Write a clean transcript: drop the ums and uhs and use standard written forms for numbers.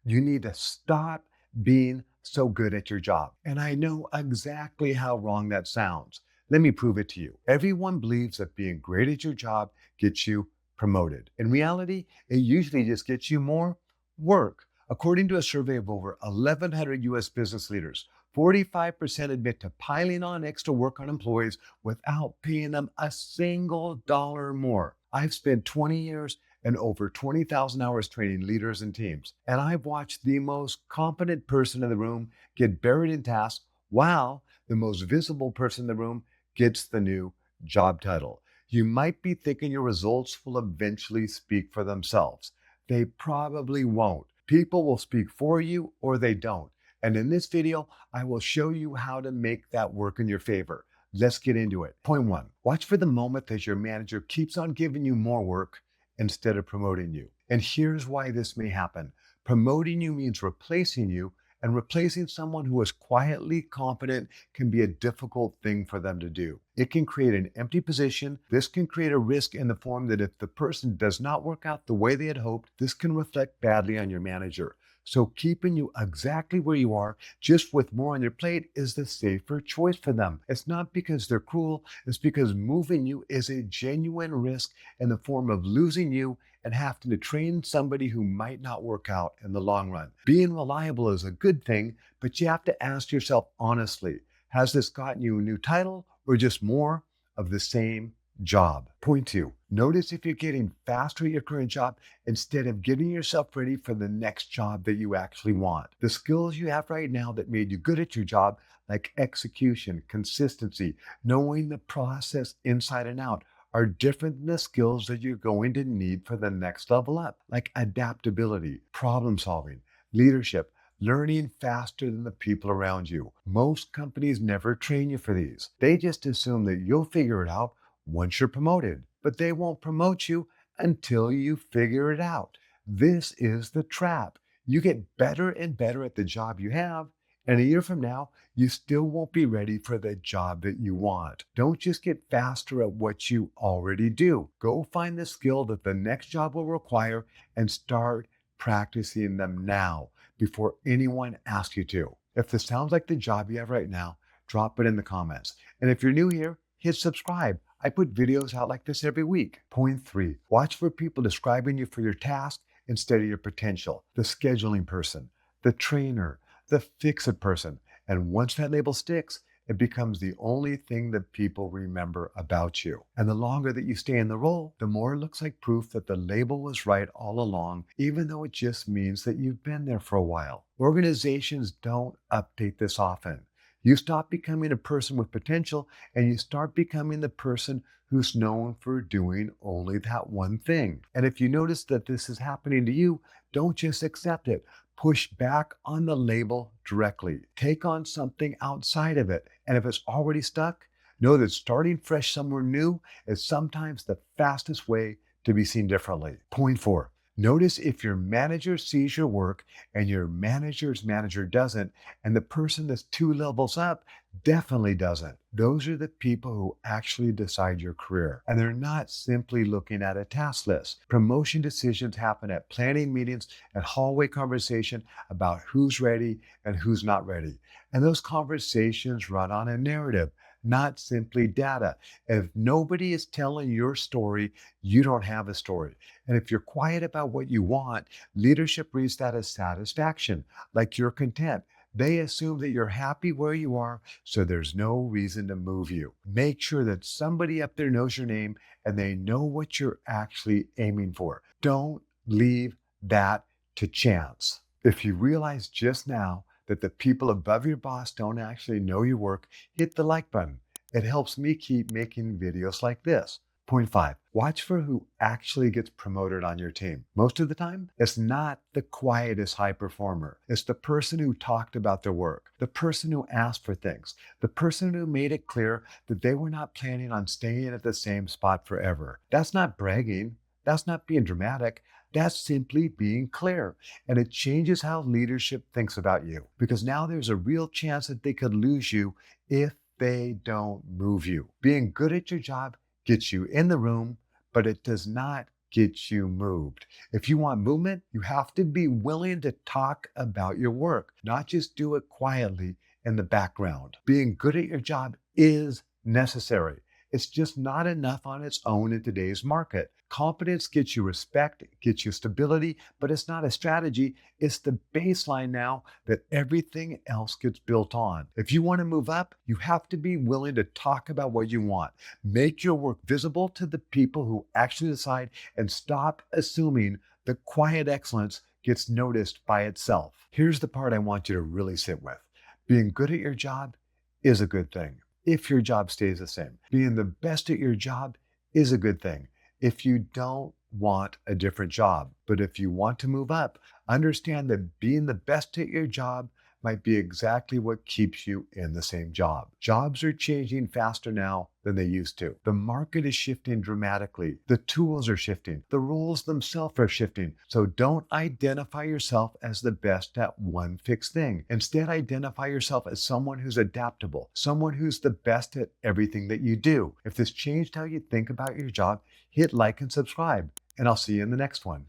You need to stop being so good at your job. And I know exactly how wrong that sounds. Let me prove it to you. Everyone believes that being great at your job gets you promoted. In reality, it usually just gets you more work. According to a survey of over 1,100 US business leaders, 45% admit to piling on extra work on employees without paying them a single dollar more. I've spent 20 years and over 20,000 hours training leaders and teams, and I've watched the most competent person in the room get buried in tasks while the most visible person in the room gets the new job title. You might be thinking your results will eventually speak for themselves. They probably won't. People will speak for you or they don't. And in this video, I will show you how to make that work in your favor. Let's get into it. Point one, watch for the moment that your manager keeps on giving you more work instead of promoting you. And here's why this may happen. Promoting you means replacing you, and replacing someone who is quietly competent can be a difficult thing for them to do. It can create an empty position. This can create a risk in the form that if the person does not work out the way they had hoped, this can reflect badly on your manager. So keeping you exactly where you are, just with more on your plate, is the safer choice for them. It's not because they're cruel, it's because moving you is a genuine risk in the form of losing you and having to train somebody who might not work out in the long run. Being reliable is a good thing, but you have to ask yourself honestly, has this gotten you a new title or just more of the same job? Point two, notice if you're getting faster at your current job instead of getting yourself ready for the next job that you actually want. The skills you have right now that made you good at your job, like execution, consistency, knowing the process inside and out, are different than the skills that you're going to need for the next level up, like adaptability, problem solving, leadership, learning faster than the people around you. Most companies never train you for these. They just assume that you'll figure it out once you're promoted, but they won't promote you until you figure it out. This is the trap. You get better and better at the job you have, and a year from now, you still won't be ready for the job that you want. Don't just get faster at what you already do. Go find the skill that the next job will require and start practicing them now before anyone asks you to. If this sounds like the job you have right now, drop it in the comments. And if you're new here, hit subscribe. I put videos out like this every week. Point three, watch for people describing you for your task instead of your potential. The scheduling person, the trainer, the fix-it person. And once that label sticks, it becomes the only thing that people remember about you. And the longer that you stay in the role, the more it looks like proof that the label was right all along, even though it just means that you've been there for a while. Organizations don't update this often. You stop becoming a person with potential and you start becoming the person who's known for doing only that one thing. And if you notice that this is happening to you, don't just accept it. Push back on the label directly. Take on something outside of it. And if it's already stuck, know that starting fresh somewhere new is sometimes the fastest way to be seen differently. Point four, notice if your manager sees your work and your manager's manager doesn't, and the person that's 2 levels up definitely doesn't. Those are the people who actually decide your career, and they're not simply looking at a task list. Promotion decisions happen at planning meetings and hallway conversation about who's ready and who's not ready. And those conversations run on a narrative, not simply data. If nobody is telling your story, you don't have a story. And if you're quiet about what you want, leadership reads that as satisfaction, like you're content. They assume that you're happy where you are, so there's no reason to move you. Make sure that somebody up there knows your name and they know what you're actually aiming for. Don't leave that to chance. If you realize just now that the people above your boss don't actually know your work, hit the like button. It helps me keep making videos like this. Point five, watch for who actually gets promoted on your team. Most of the time, it's not the quietest high performer. It's the person who talked about their work, the person who asked for things, the person who made it clear that they were not planning on staying at the same spot forever. That's not bragging. That's not being dramatic. That's simply being clear. And it changes how leadership thinks about you, because now there's a real chance that they could lose you if they don't move you. Being good at your job gets you in the room, but it does not gets you moved. If you want movement, you have to be willing to talk about your work, not just do it quietly in the background. Being good at your job is necessary. It's just not enough on its own in today's market. Competence gets you respect, gets you stability, but it's not a strategy. It's the baseline now that everything else gets built on. If you want to move up, you have to be willing to talk about what you want. Make your work visible to the people who actually decide, and stop assuming that quiet excellence gets noticed by itself. Here's the part I want you to really sit with. Being good at your job is a good thing if your job stays the same. Being the best at your job is a good thing if you don't want a different job. But if you want to move up, understand that being the best at your job might be exactly what keeps you in the same job. Jobs are changing faster now than they used to. The market is shifting dramatically. The tools are shifting. The roles themselves are shifting. So don't identify yourself as the best at one fixed thing. Instead, identify yourself as someone who's adaptable, someone who's the best at everything that you do. If this changed how you think about your job, hit like and subscribe, and I'll see you in the next one.